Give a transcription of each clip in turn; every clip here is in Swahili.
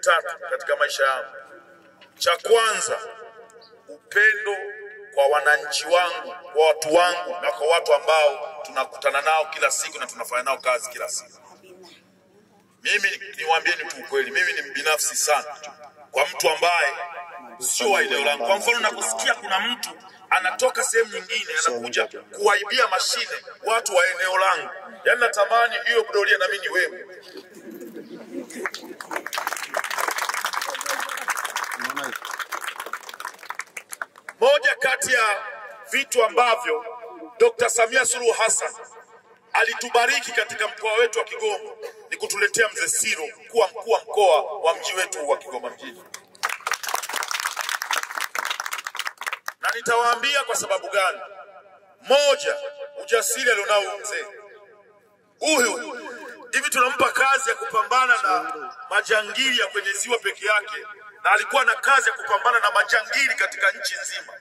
vitatu katika maisha yangu. Cha kwanza, upendo kwa wananchi wangu, kwa watu wangu na kwa watu ambao tunakutana nao kila siku na tunafanya nao kazi kila siku. Mimi niwaambieni tu ukweli, mimi ni mbinafsi sana. Kwa mtu ambaye sio wa eneo langu. Kwa mfano nakusikia kuna mtu anatoka sehemu nyingine anakuja kuwaibia mashine watu wa eneo langu. Yaani natamani hiyo doria na mimi ni wewe. Moja kati ya vitu ambavyo Dr. Samia Suluhu Hassan alitubariki katika mkoa wetu wa Kigoma ni kutuletea Mzee Siro kuwa mkuu wa mkoa wa mji wetu wa Kigoma mjini. Na nitawaambia kwa sababu gani. Moja, ujasiri alionao mzee. Huyu hivi tunampa kazi ya kupambana na majangili ya kwenye ziwa peke yake, na alikuwa na kazi ya kupambana na majangili katika nchi nzima.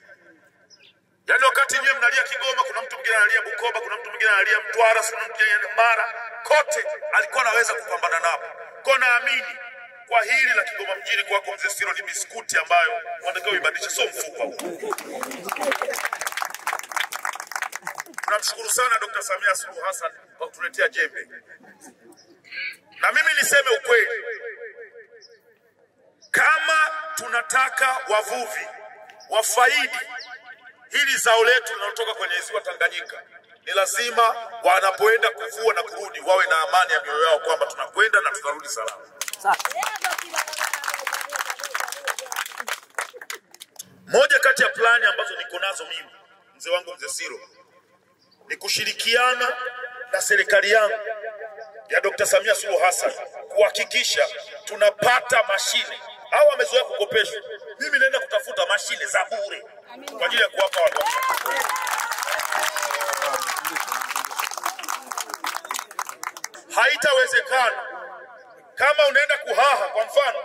Yaani wakati nyewe mnalia Kigoma, kuna mtu mwingine analia Bukoba, kuna mtu mwingine analia Mtwara, kuna mtu mwingine Mara, kote alikuwa anaweza kupambana nao. Kwa naamini kwa hili la Kigoma mjini kwako Mzee Siro ni biskuti ambayo wanatakiwa ibadilishe, sio mfupa huu. Tunamshukuru sana Dr. Samia Suluhu Hassan kwa kutuletea jembe. Na mimi niseme ukweli, kama tunataka wavuvi wafaidi hili zao letu linalotoka kwenye ziwa Tanganyika, ni lazima wanapoenda kuvua na kurudi wawe na amani ya mioyo yao kwamba tunakwenda na tutarudi salama. Moja kati ya plani ambazo niko nazo mimi, mzee wangu Mzee Siro, ni kushirikiana na serikali yangu ya Dr. Samia Suluhu Hassan kuhakikisha tunapata mashine. Hao wamezoea kukopeshwa. Mimi naenda kutafuta mashine za bure kwa ajili ya kuwapa watu. Haitawezekana kama unaenda kuhaha. Kwa mfano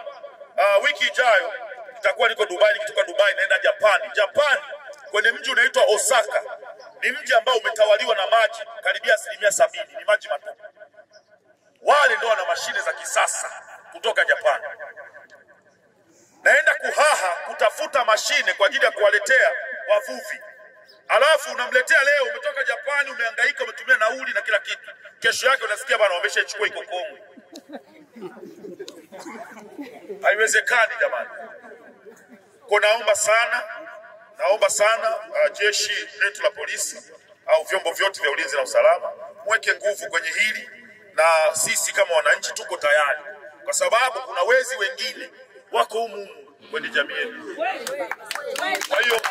wiki ijayo nitakuwa niko Dubai, nikitoka Dubai naenda Japani. Japani kwenye mji unaitwa Osaka, ni mji ambao umetawaliwa na maji karibia 70%, ni maji matupu. Wale ndio wana mashine za kisasa kutoka Japani. Naenda kuhaha kutafuta mashine kwa ajili ya kuwaletea wavuvi. Alafu unamletea leo, umetoka Japani, umehangaika, umetumia nauli na kila kitu. Kesho yake unasikia bwana wameshachukua iko Kongo. Haiwezekani jamani. Kwa naomba sana jeshi letu la polisi au vyombo vyote vya ulinzi na usalama mweke nguvu kwenye hili, na sisi kama wananchi tuko tayari, kwa sababu kuna wezi wengine wako humu kwenye jamii yetu. Kwa hiyo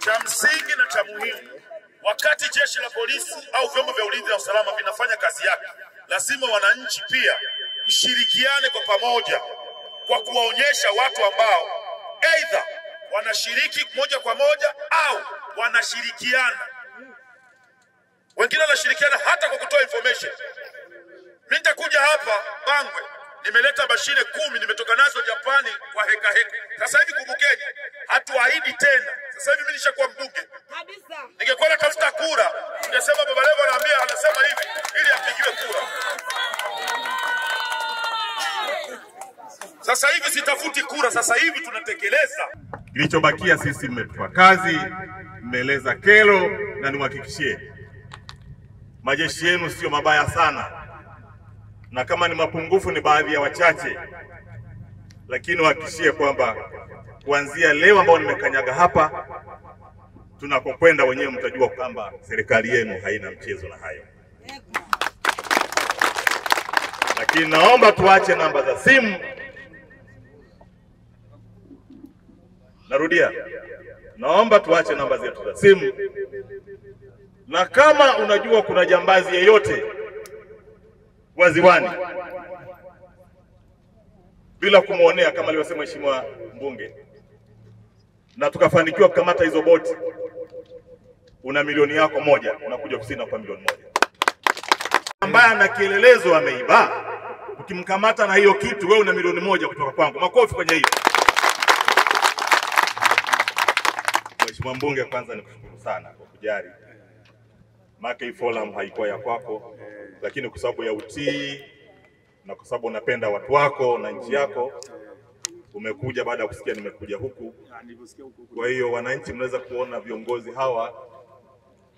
cha msingi na cha muhimu, wakati jeshi la polisi au vyombo vya ulinzi na usalama vinafanya kazi yake, lazima wananchi pia mshirikiane kwa pamoja kwa kuwaonyesha watu ambao aidha wanashiriki moja kwa moja au wanashirikiana. Wengine wanashirikiana hata kwa kutoa information. Mimi nitakuja hapa Bangwe, nimeleta mashine 10 nimetoka nazo Japani kwa heka. Sasa hivi kumbukeni, hatuahidi tena. Sasa hivi mimi nishakuwa mbunge. Kabisa. Ningekuwa natafuta kura, ningesema Baba Levo anasema hivi ili apigiwe kura. Sasa hivi sitafuti kura, sasa hivi tunatekeleza. Kilichobakia sisi mmetupa kazi, mmeeleza kero, na niwahakikishie majeshi yenu sio mabaya sana. Na kama ni mapungufu ni baadhi ya wachache, lakini wahakikishie kwamba kuanzia leo ambao nimekanyaga hapa, tunakokwenda wenyewe mtajua kwamba serikali yenu haina mchezo na hayo. Lakini naomba tuache namba za simu. Narudia, naomba tuache namba zetu za simu. Na kama unajua kuna jambazi yeyote waziwani, bila kumuonea, kama alivyosema Mheshimiwa mbunge, na tukafanikiwa kukamata hizo boti, una milioni yako moja, unakuja ofisini kwa milioni moja. Ambaye ana kielelezo ameiba, ukimkamata na hiyo kitu, wewe una milioni moja kutoka kwangu. Makofi kwenye hiyo. Mheshimiwa mbunge, kwanza nikushukuru sana kwa kujali. Maka hii forum haikuwa ya kwako, lakini kwa sababu ya utii na kwa sababu unapenda watu wako na nchi yako umekuja baada ya kusikia nimekuja huku. Kwa hiyo wananchi, mnaweza kuona viongozi hawa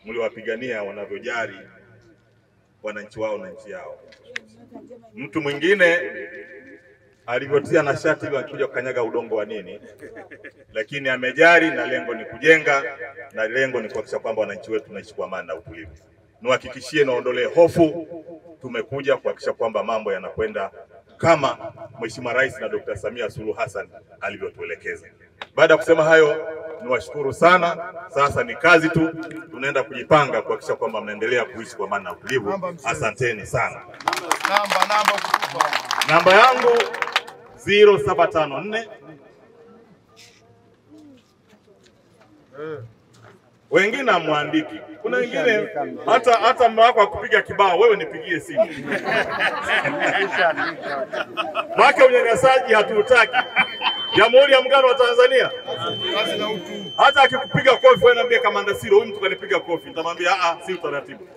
mliowapigania wanavyojali wananchi wao na nchi yao. Mtu mwingine alivyotia na shati ili akija kukanyaga udongo wa nini, lakini amejali na lengo ni kujenga, na lengo ni kuhakikisha kwamba wananchi wetu tunaishi kwa amani na utulivu. Niwahakikishie na ondolee hofu, tumekuja kuhakikisha kwamba mambo yanakwenda kama Mheshimiwa Rais na Dr. Samia Suluhu Hassan alivyotuelekeza. Baada ya kusema hayo, niwashukuru sana. Sasa ni kazi tu, tunaenda kujipanga kuhakikisha kwamba mnaendelea kuishi kwa amani na utulivu. Asanteni sana. Namba yangu 0754. Wengine amwandiki. Kuna wengine hata mume wako akupiga kibao, wewe nipigie simu. Mwaka unyanyasaji hatutaki. Jamhuri ya Muungano wa Tanzania. Hata akikupiga kofi wewe niambie Kamanda Siro, huyu mtu kanipiga kofi, nitamwambia si utaratibu.